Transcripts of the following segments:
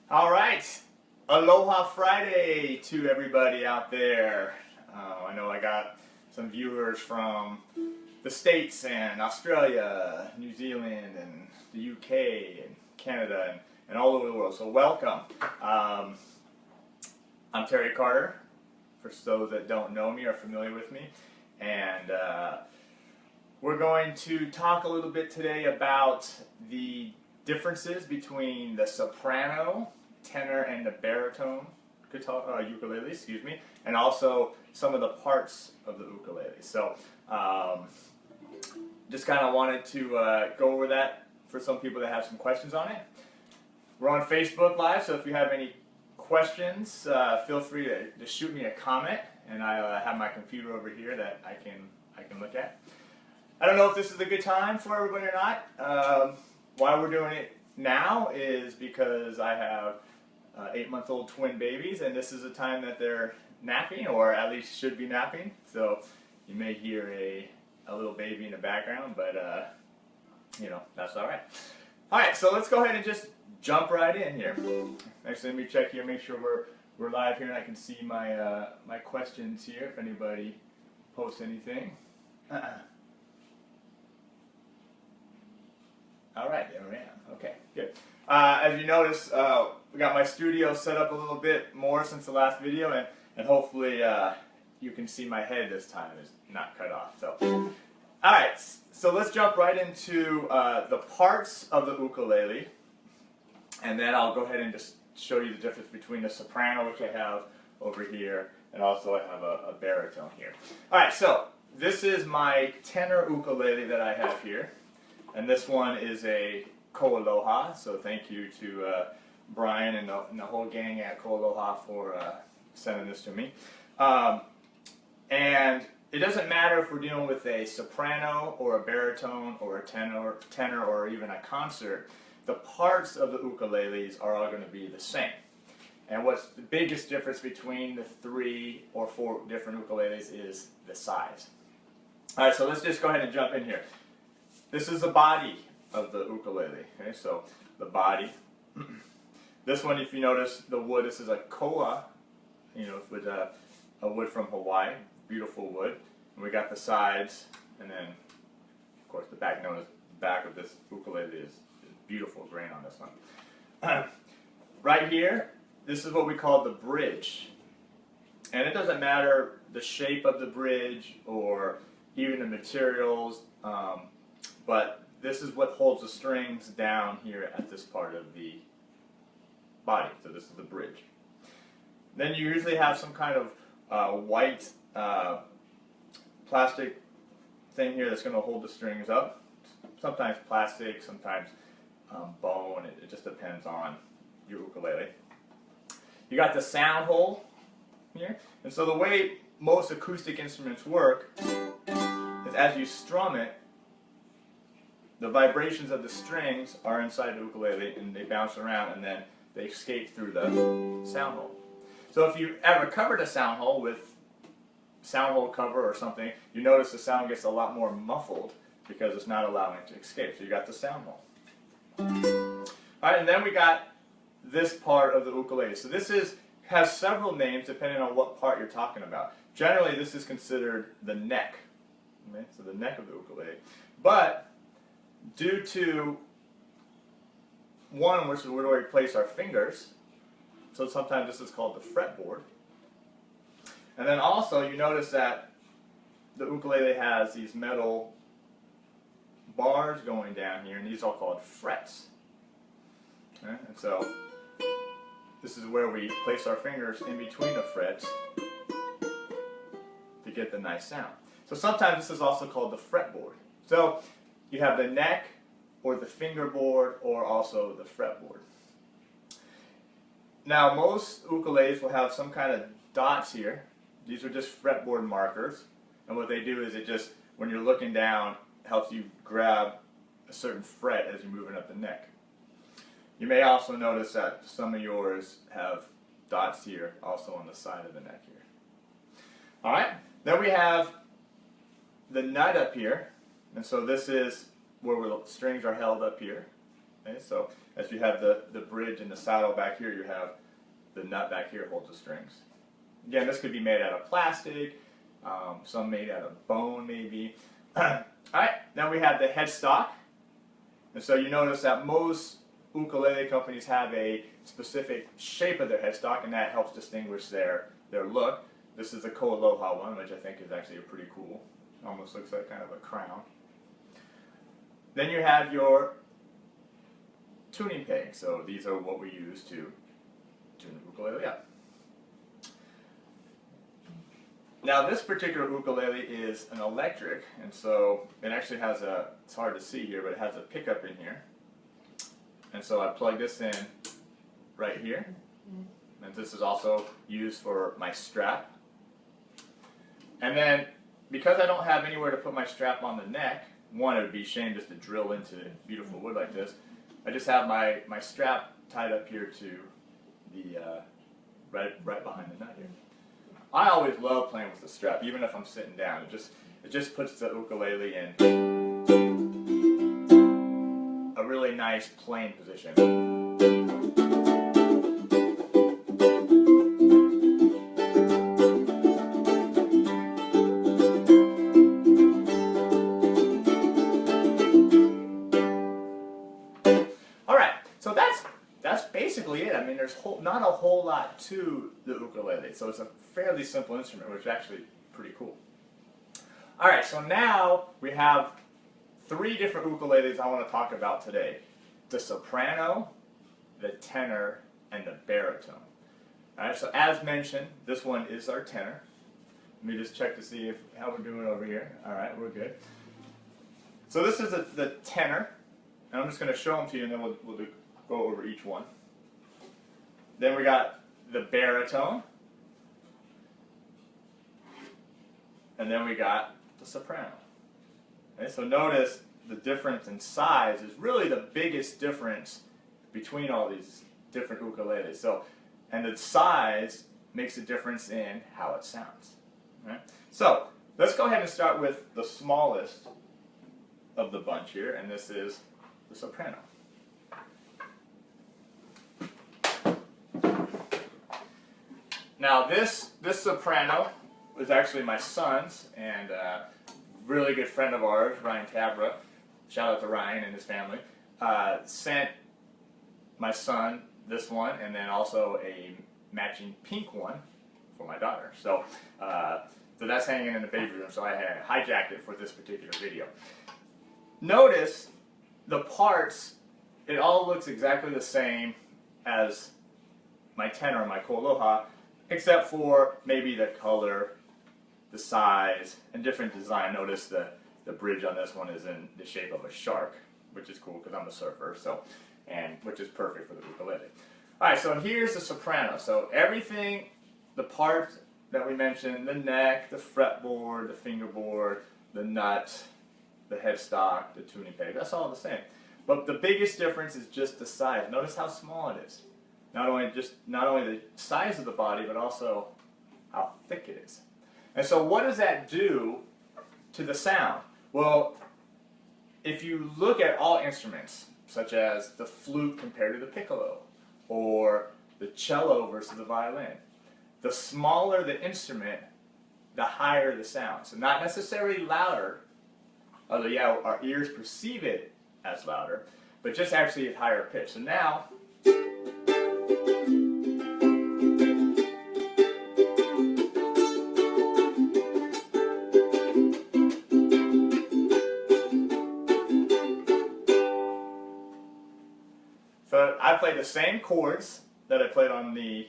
All right, Aloha Friday to everybody out there. I know I got some viewers from the States and Australia, New Zealand, and the UK, and Canada, and all over the world. So welcome. I'm Terry Carter, for those that don't know me or familiar with me. And we're going to talk a little bit today about the differences between the soprano, tenor, and the baritone guitar, ukulele, excuse me, and also some of the parts of the ukulele. So just kind of wanted to go over that for some people that have some questions on it. We're on Facebook Live, so if you have any questions, feel free to shoot me a comment, and I have my computer over here that I can look at. I don't know if this is a good time for everybody or not. Why we're doing it now is because I have 8-month-old twin babies, and this is a time that they're napping, or at least should be napping. So you may hear a little baby in the background, but you know, that's all right. All right, so let's go ahead and just jump right in here. Actually, let me check here, make sure we're live here, and I can see my my questions here if anybody posts anything. All right, there we am. Okay, good. As you notice, we got my studio set up a little bit more since the last video, and hopefully you can see my head this time. It's not cut off. So, all right, so let's jump right into the parts of the ukulele, and then I'll go ahead and just show you the difference between the soprano, which I have over here, and also I have a baritone here. All right, so this is my tenor ukulele that I have here. And this one is a Ko-Aloha, so thank you to Brian and the whole gang at Ko-Aloha for sending this to me. And it doesn't matter if we're dealing with a soprano or a baritone or a tenor or even a concert. The parts of the ukuleles are all going to be the same. And what's the biggest difference between the 3 or 4 different ukuleles is the size. All right, so let's just go ahead and jump in here. This is the body of the ukulele, okay, so the body. This one, if you notice the wood, this is a koa, you know, with a wood from Hawaii, beautiful wood. And we got the sides, and then, of course, the back. Notice the back of this ukulele is beautiful grain on this one. Right here, this is what we call the bridge. And it doesn't matter the shape of the bridge or even the materials, but this is what holds the strings down here at this part of the body. So this is the bridge. Then you usually have some kind of white plastic thing here that's going to hold the strings up. Sometimes plastic, sometimes bone. It just depends on your ukulele. You got the sound hole here. And so the way most acoustic instruments work is as you strum it, the vibrations of the strings are inside the ukulele and they bounce around and then they escape through the sound hole. So if you ever covered a sound hole with sound hole cover or something, you notice the sound gets a lot more muffled because it's not allowing it to escape. So you got the sound hole. Alright, and then we got this part of the ukulele. So this has several names depending on what part you're talking about. Generally this is considered the neck. Okay? So the neck of the ukulele. But due to one, which is where we place our fingers, so sometimes this is called the fretboard. And then also you notice that the ukulele has these metal bars going down here, and these are called frets. Okay? And so this is where we place our fingers in between the frets to get the nice sound. So sometimes this is also called the fretboard. So you have the neck, or the fingerboard, or also the fretboard. Now most ukuleles will have some kind of dots here. These are just fretboard markers, and what they do is it just, when you're looking down, helps you grab a certain fret as you're moving up the neck. You may also notice that some of yours have dots here, also on the side of the neck here. Alright, then we have the nut up here. And so this is where the strings are held up here. Okay, so as you have the bridge and the saddle back here, you have the nut back here holds the strings. Again, this could be made out of plastic, some made out of bone maybe. Alright, then we have the headstock. And so you notice that most ukulele companies have a specific shape of their headstock, and that helps distinguish their look. This is a Ko-Aloha one, which I think is actually pretty cool. Almost looks like kind of a crown. Then you have your tuning pegs. So these are what we use to tune the ukulele up. Now this particular ukulele is an electric, and so it actually has a, it's hard to see here, but it has a pickup in here. And so I plug this in right here. And this is also used for my strap. And then, because I don't have anywhere to put my strap on the neck, one, it would be a shame just to drill into beautiful wood like this. I just have my strap tied up here to the, right behind the nut here. I always love playing with the strap, even if I'm sitting down. It just puts the ukulele in a really nice playing position. Alright, so that's basically it. I mean, there's not a whole lot to the ukulele, so it's a fairly simple instrument, which is actually pretty cool. Alright, so now we have 3 different ukuleles I want to talk about today. The soprano, the tenor, and the baritone. Alright, so as mentioned, this one is our tenor. Let me just check to see how we're doing over here. Alright, we're good. So this is the tenor, and I'm just going to show them to you, and then we'll go over each one. Then we got the baritone, and then we got the soprano. Okay, so notice the difference in size is really the biggest difference between all these different ukuleles. So, and the size makes a difference in how it sounds. Right? So let's go ahead and start with the smallest of the bunch here, and this is the soprano. Now this soprano was actually my son's, and really good friend of ours, Ryan Cabra, shout out to Ryan and his family, sent my son this one, and then also a matching pink one for my daughter. So, so that's hanging in the baby room, so I had hijacked it for this particular video. Notice the parts, it all looks exactly the same as my tenor and my Ko-Aloha, except for maybe the color, the size, and different design. Notice the bridge on this one is in the shape of a shark, which is cool because I'm a surfer, so, and which is perfect for the ukulele. Alright, so here's the soprano. So everything, the part that we mentioned, the neck, the fretboard, the fingerboard, the nut, the headstock, the tuning peg, that's all the same. But the biggest difference is just the size. Notice how small it is. Not only the size of the body, but also how thick it is. And so what does that do to the sound? Well, if you look at all instruments, such as the flute compared to the piccolo, or the cello versus the violin, the smaller the instrument, the higher the sound. So not necessarily louder, although yeah, our ears perceive it as louder, but just actually at higher pitch. So now, so I play the same chords that I played on the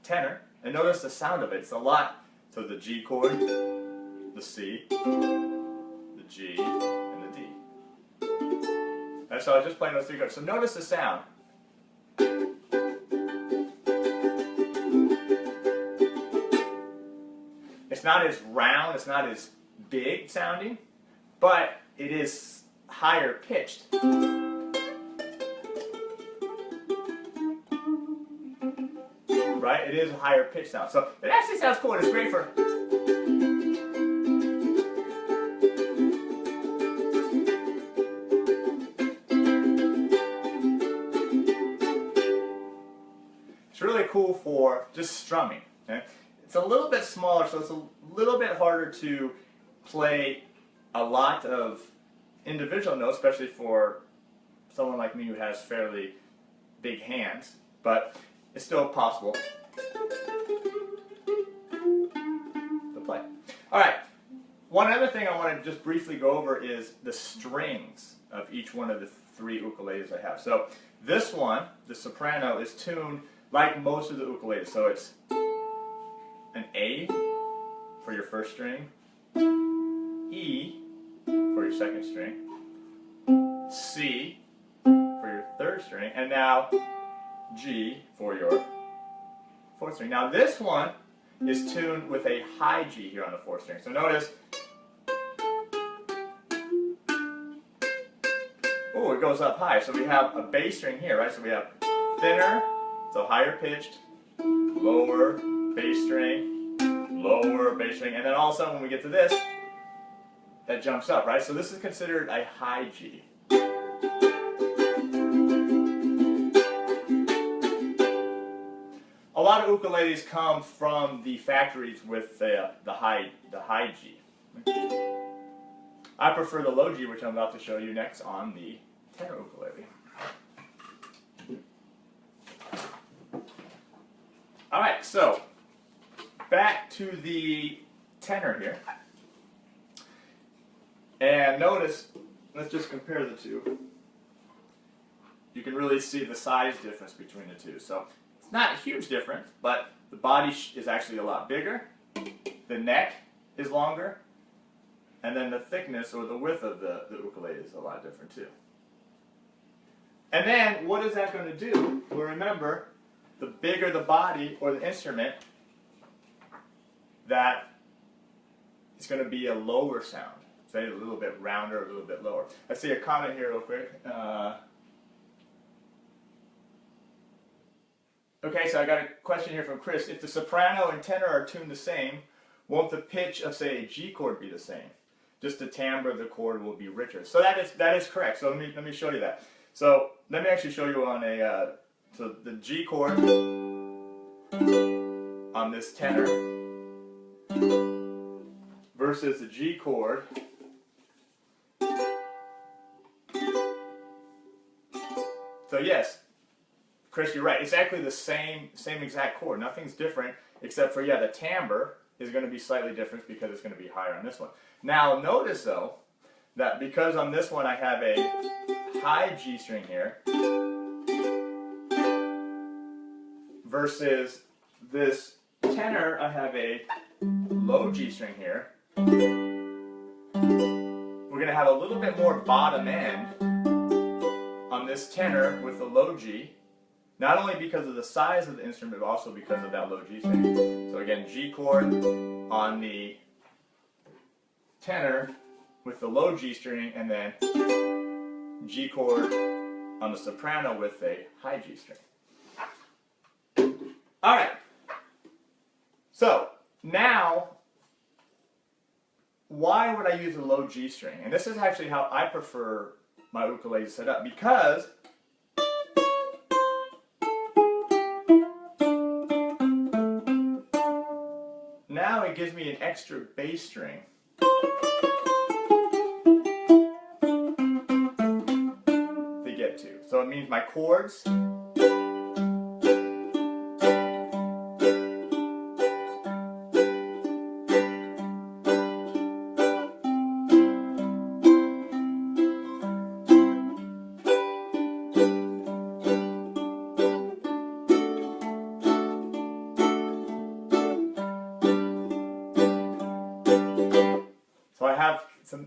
tenor, and notice the sound of it. It's a lot. So the G chord, the C, the G, and the D. And so I was just playing those 3 chords. So notice the sound. It's not as round, it's not as big sounding, but it is higher pitched. Right? It is a higher pitch sound. So it actually sounds cool, and it's great for... cool for just strumming. Okay? It's a little bit smaller, so it's a little bit harder to play a lot of individual notes, especially for someone like me who has fairly big hands, but it's still possible to play. All right, one other thing I want to just briefly go over is the strings of each one of the 3 ukuleles I have. So this one, the soprano, is tuned like most of the ukuleles. So it's an A for your first string, E for your second string, C for your third string, and now G for your fourth string. Now this one is tuned with a high G here on the fourth string. So notice, oh, it goes up high. So we have a bass string here, right? So we have thinner, so higher pitched, lower bass string, lower bass string, and then all of a sudden when we get to this, that jumps up, right? So this is considered a high G. A lot of ukuleles come from the factories with the high G. I prefer the low G, which I'm about to show you next on the tenor ukulele. All right, so back to the tenor here. And notice, let's just compare the two. You can really see the size difference between the two. So it's not a huge difference, but the body is actually a lot bigger. The neck is longer. And then the thickness or the width of the ukulele is a lot different too. And then what is that going to do? Well, remember, the bigger the body or the instrument, that it's going to be a lower sound. Say a little bit rounder, a little bit lower. Let's see a comment here real quick. Okay, so I got a question here from Chris. If the soprano and tenor are tuned the same, won't the pitch of, say, a G chord be the same? Just the timbre of the chord will be richer. So that is correct. So let me show you that. So let me actually show you on a so the G chord on this tenor versus the G chord So yes, Chris, you're right. It's actually the same exact chord. Nothing's different except for, yeah, the timbre is going to be slightly different because it's going to be higher on this one. Now notice though that because on this one I have a high G string here versus this tenor I have a low G string here, we're going to have a little bit more bottom end on this tenor with the low G, not only because of the size of the instrument, but also because of that low G string. So again, G chord on the tenor with the low G string, and then G chord on the soprano with a high G string. All right. So now, why would I use a low G string? And this is actually how I prefer my ukulele set up, because now it gives me an extra bass string to get to. So it means my chords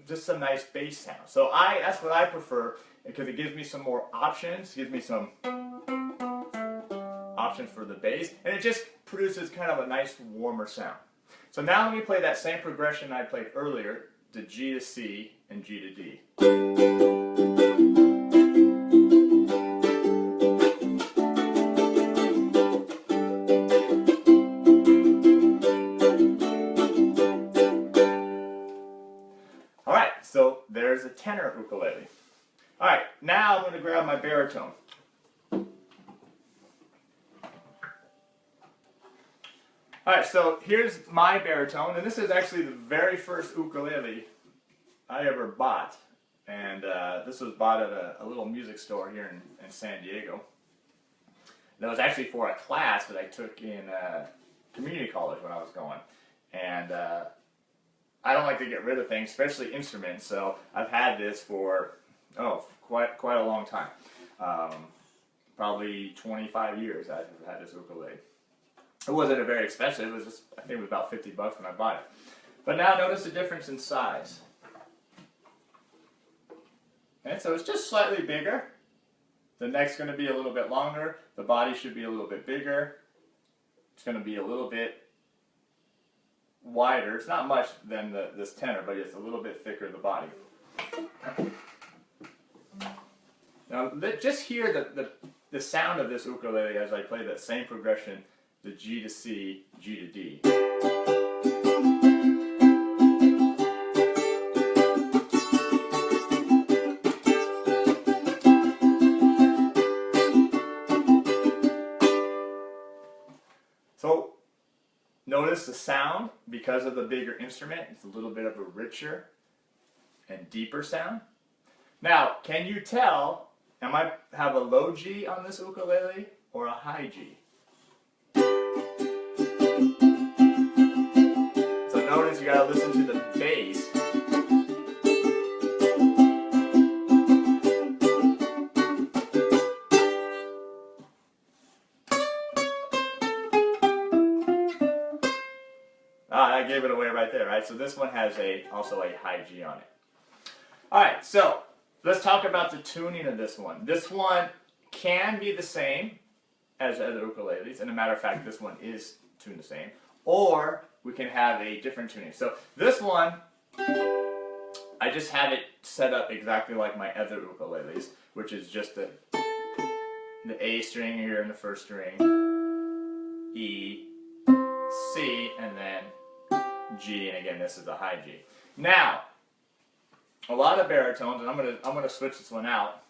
just some nice bass sound. So that's what I prefer, because it gives me some more options, gives me some options for the bass, and it just produces kind of a nice warmer sound. So now let me play that same progression I played earlier, to G to C and G to D. So there's a tenor ukulele. All right, now I'm going to grab my baritone. Alright, so here's my baritone, and this is actually the very first ukulele I ever bought. And this was bought at a little music store here in San Diego. That was actually for a class that I took in community college when I was going. And I don't like to get rid of things, especially instruments, so I've had this for, quite a long time. Probably 25 years I've had this ukulele. It wasn't very expensive, it was just, I think it was about 50 bucks when I bought it. But now notice the difference in size. Okay, so it's just slightly bigger. The neck's going to be a little bit longer, the body should be a little bit bigger. It's going to be a little bit wider. It's not much than this tenor, but it's a little bit thicker, the body. Now, just hear the sound of this ukulele as I play that same progression, the G to C, G to D. So, notice the sound, because of the bigger instrument, it's a little bit of a richer and deeper sound. Now, can you tell, am I have a low G on this ukulele or a high G? So notice you gotta listen to the bass. I gave it away right there, right? So this one has also a high G on it. Alright, so let's talk about the tuning of this one. This one can be the same as other ukuleles, and a matter of fact, this one is tuned the same. Or we can have a different tuning. So this one, I just have it set up exactly like my other ukuleles, which is just the A string here in the first string, E, C, and then G, and again this is a high G. Now, a lot of baritones, and I'm gonna switch this one out.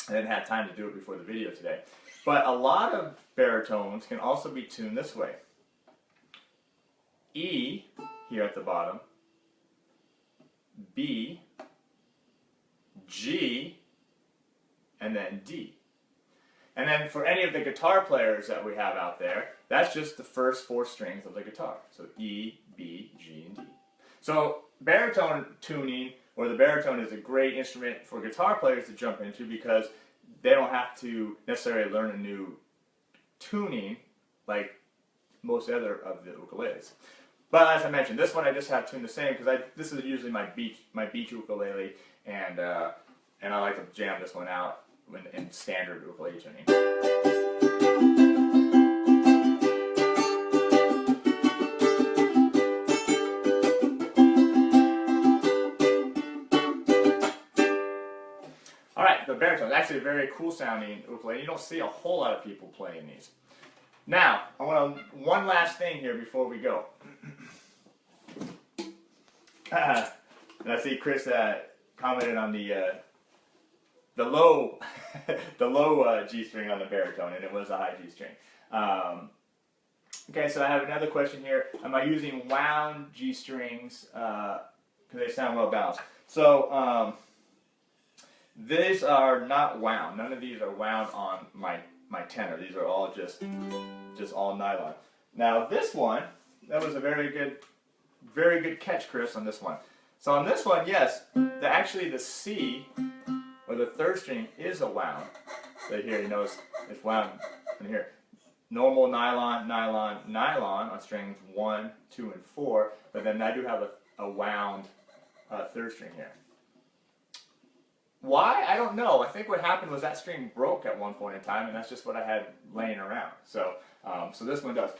I didn't have time to do it before the video today, but a lot of baritones can also be tuned this way. E here at the bottom, B, G, and then D. And then for any of the guitar players that we have out there, that's just the first four strings of the guitar. So E, B, G, and D. So baritone tuning, or the baritone, is a great instrument for guitar players to jump into because they don't have to necessarily learn a new tuning like most other of the ukuleles. But as I mentioned, this one I just have tuned the same because this is usually my beach ukulele, and I like to jam this one out in standard ukulele tuning. Alright, the baritone is actually a very cool sounding ukulele. You don't see a whole lot of people playing these. Now, I want one last thing here before we go. And I see Chris commented on the low G string on the baritone, and it was a high G string. Okay, so I have another question here. Am I using wound G strings because they sound well balanced? So these are not wound. None of these are wound on my tenor. These are all just all nylon. Now this one, that was a very good catch, Chris, on this one. So on this one, yes, actually the C, or the third string, is a wound. So here, you notice it's wound in here. Normal nylon, nylon, nylon on strings 1, 2, and 4, but then I do have a wound third string here. Why? I don't know. I think what happened was that string broke at one point in time, and that's just what I had laying around. So, so this one does.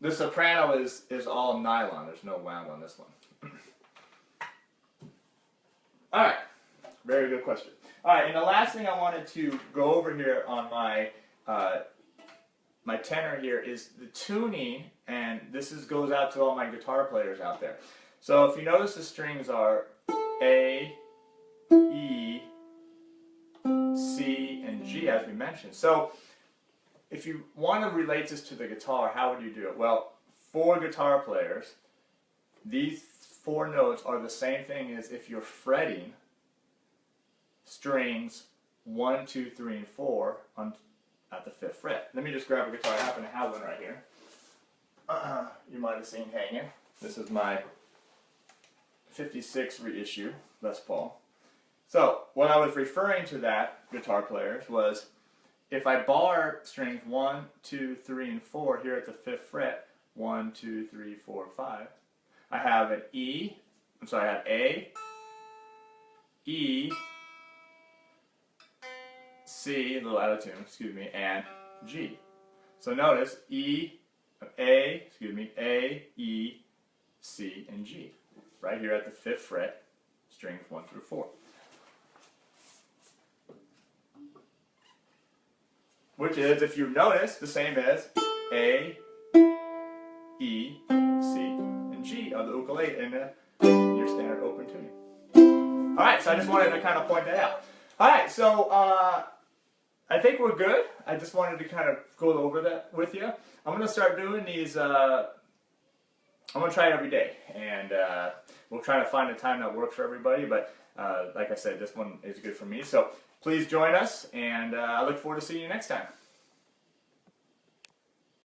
The soprano is all nylon. There's no wound on this one. All right. Very good question. All right, and the last thing I wanted to go over here on my my tenor here is the tuning, and this goes out to all my guitar players out there. So if you notice, the strings are A, E, C, and G, as we mentioned. So if you want to relate this to the guitar, how would you do it? Well, for guitar players, these 4 notes are the same thing as if you're fretting strings 1, 2, 3, and 4 at the 5th fret. Let me just grab a guitar. I happen to have one right here. You might have seen hanging. This is my 56 reissue Les Paul. So what I was referring to that, guitar players, was if I bar strings 1, 2, 3, and 4 here at the 5th fret, 1, 2, 3, 4, 5, I have an E, I have A, E, C, little out of tune, excuse me, and G. So notice A, E, C, and G. Right here at the 5th fret, strings 1 through 4. Which is, if you notice, the same as A, E, C, and G of the ukulele in your standard open tuning. Alright, so I just wanted to kind of point that out. Alright, so I think we're good. I just wanted to kind of go over that with you. I'm going to start doing these, I'm going to try it every day. And we'll try to find a time that works for everybody. But like I said, this one is good for me. So please join us, and I look forward to seeing you next time.